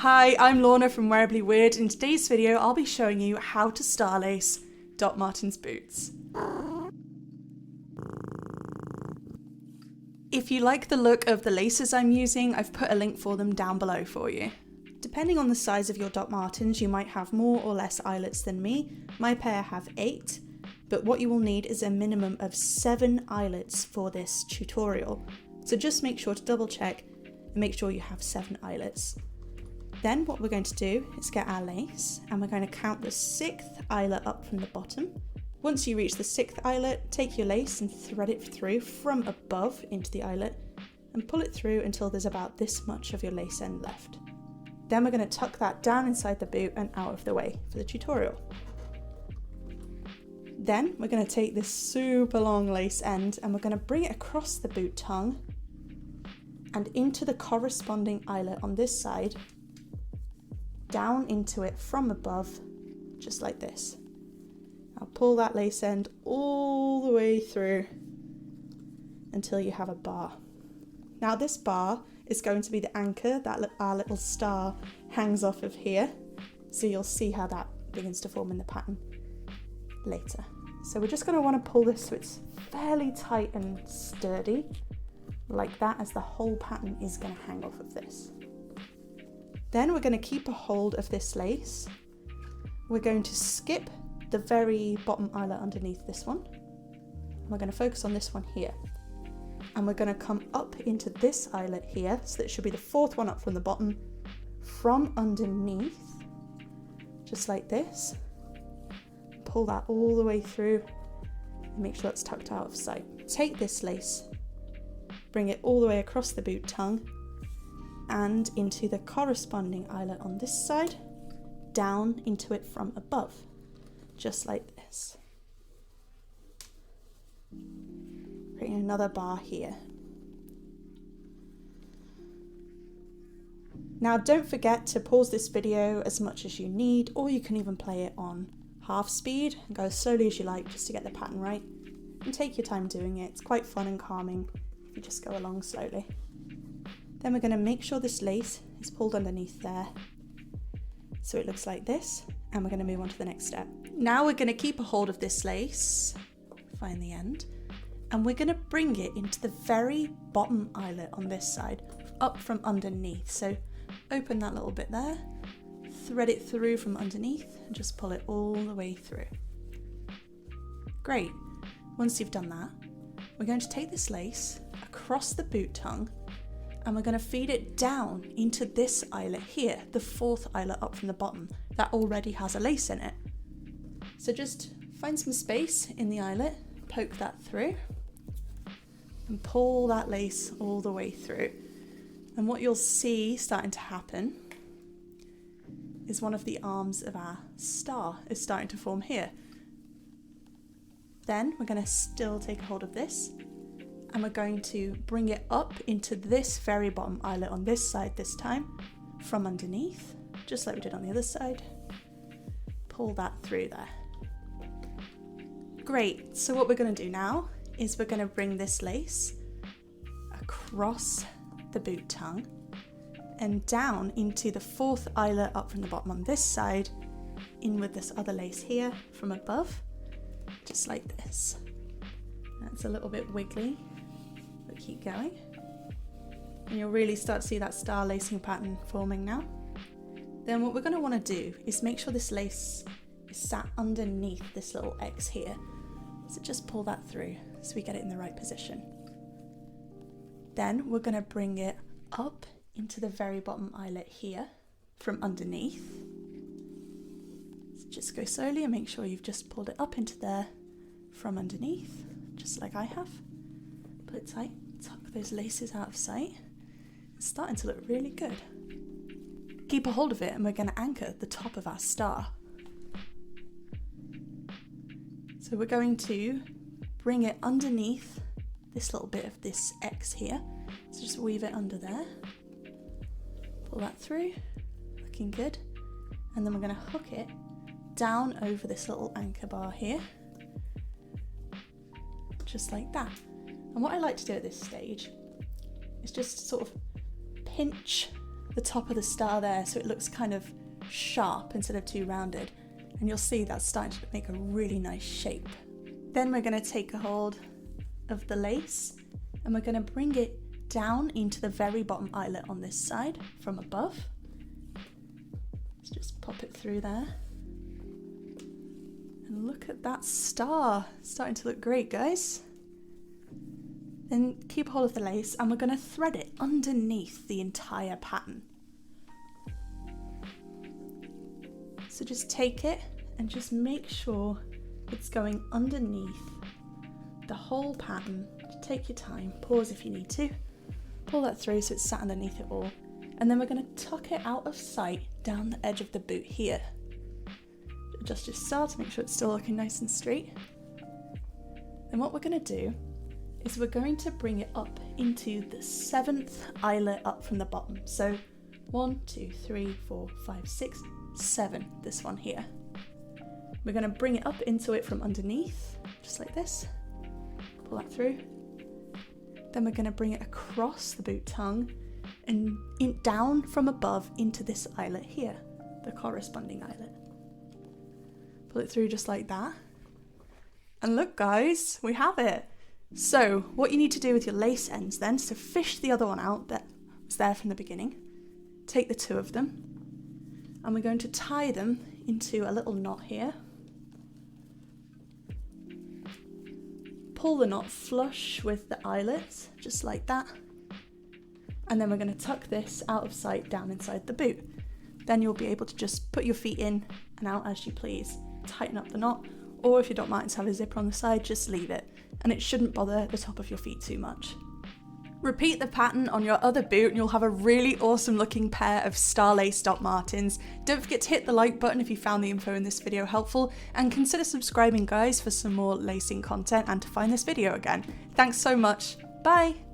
Hi, I'm Lorna from Wearably Weird. In today's video, I'll be showing you how to star lace Doc Martens boots. If you like the look of the laces I'm using, I've put a link for them down below for you. Depending on the size of your Doc Martens, you might have more or less eyelets than me. My pair have 8, but what you will need is a minimum of 7 eyelets for this tutorial. So just make sure to double check and make sure you have 7 eyelets. Then what we're going to do is get our lace and we're going to count the 6th eyelet up from the bottom. Once you reach the 6th eyelet, take your lace and thread it through from above into the eyelet and pull it through until there's about this much of your lace end left. Then we're going to tuck that down inside the boot and out of the way for the tutorial. Then we're going to take this super long lace end and we're going to bring it across the boot tongue and into the corresponding eyelet on this side, down into it from above, just like this. Now pull that lace end all the way through until you have a bar. Now this bar is going to be the anchor that our little star hangs off of here. So you'll see how that begins to form in the pattern later. So we're just going to want to pull this so it's fairly tight and sturdy, like that, as the whole pattern is going to hang off of this. Then we're going to keep a hold of this lace. We're going to skip the very bottom eyelet underneath this one. We're going to focus on this one here. And we're going to come up into this eyelet here, so that it should be the 4th one up from the bottom, from underneath, just like this. Pull that all the way through and make sure it's tucked out of sight. Take this lace, bring it all the way across the boot tongue and into the corresponding eyelet on this side, down into it from above, just like this. Creating another bar here. Now don't forget to pause this video as much as you need, or you can even play it on half speed and go as slowly as you like just to get the pattern right, and take your time doing it. It's quite fun and calming if you just go along slowly. Then we're going to make sure this lace is pulled underneath there so it looks like this, and we're going to move on to the next step. Now we're going to keep a hold of this lace, find the end, and we're going to bring it into the very bottom eyelet on this side, up from underneath. So open that little bit there, thread it through from underneath and just pull it all the way through. Great. Once you've done that, we're going to take this lace across the boot tongue and we're going to feed it down into this eyelet here, the 4th eyelet up from the bottom that already has a lace in it. So just find some space in the eyelet, poke that through and pull that lace all the way through. And what you'll see starting to happen is one of the arms of our star is starting to form here. Then we're going to still take a hold of this and we're going to bring it up into this very bottom eyelet on this side this time, from underneath, just like we did on the other side. Pull that through there. Great, so what we're going to do now is we're going to bring this lace across the boot tongue and down into the 4th eyelet up from the bottom on this side, in with this other lace here from above, just like this. That's a little bit wiggly, but keep going. And you'll really start to see that star lacing pattern forming now. Then what we're going to want to do is make sure this lace is sat underneath this little X here. So just pull that through so we get it in the right position. Then we're going to bring it up into the very bottom eyelet here from underneath. So just go slowly and make sure you've just pulled it up into there from underneath, just like I have. Pull it tight, tuck those laces out of sight. It's starting to look really good. Keep a hold of it and we're going to anchor the top of our star. So we're going to bring it underneath this little bit of this X here. So just weave it under there. Pull that through, looking good. And then we're going to hook it down over this little anchor bar here. Just like that. And what I like to do at this stage is just sort of pinch the top of the star there so it looks kind of sharp instead of too rounded. And you'll see that's starting to make a really nice shape. Then we're going to take a hold of the lace and we're going to bring it down into the very bottom eyelet on this side from above. Let's just pop it through there. And look at that star. It's starting to look great, guys. Then keep hold of the lace and we're going to thread it underneath the entire pattern. So just take it and just make sure it's going underneath the whole pattern. Take your time, pause if you need to. Pull that through so it's sat underneath it all. And then we're going to tuck it out of sight down the edge of the boot here. Adjust your star to make sure it's still looking nice and straight. Then what we're going to do is we're going to bring it up into the 7th eyelet up from the bottom. So 1, 2, 3, 4, 5, 6, 7, this one here. We're going to bring it up into it from underneath, just like this. Pull that through. Then we're going to bring it across the boot tongue and down from above into this eyelet here, the corresponding eyelet. Pull it through just like that. And look, guys, we have it. So what you need to do with your lace ends then is to fish the other one out that was there from the beginning. Take the 2 of them and we're going to tie them into a little knot here. Pull the knot flush with the eyelets, just like that. And then we're going to tuck this out of sight down inside the boot. Then you'll be able to just put your feet in and out as you please. Tighten up the knot, or if you don't mind to have a zipper on the side, just leave it. And it shouldn't bother the top of your feet too much. Repeat the pattern on your other boot and you'll have a really awesome looking pair of star lace Doc Martens. Don't forget to hit the like button if you found the info in this video helpful, and consider subscribing, guys, for some more lacing content and to find this video again. Thanks so much. Bye!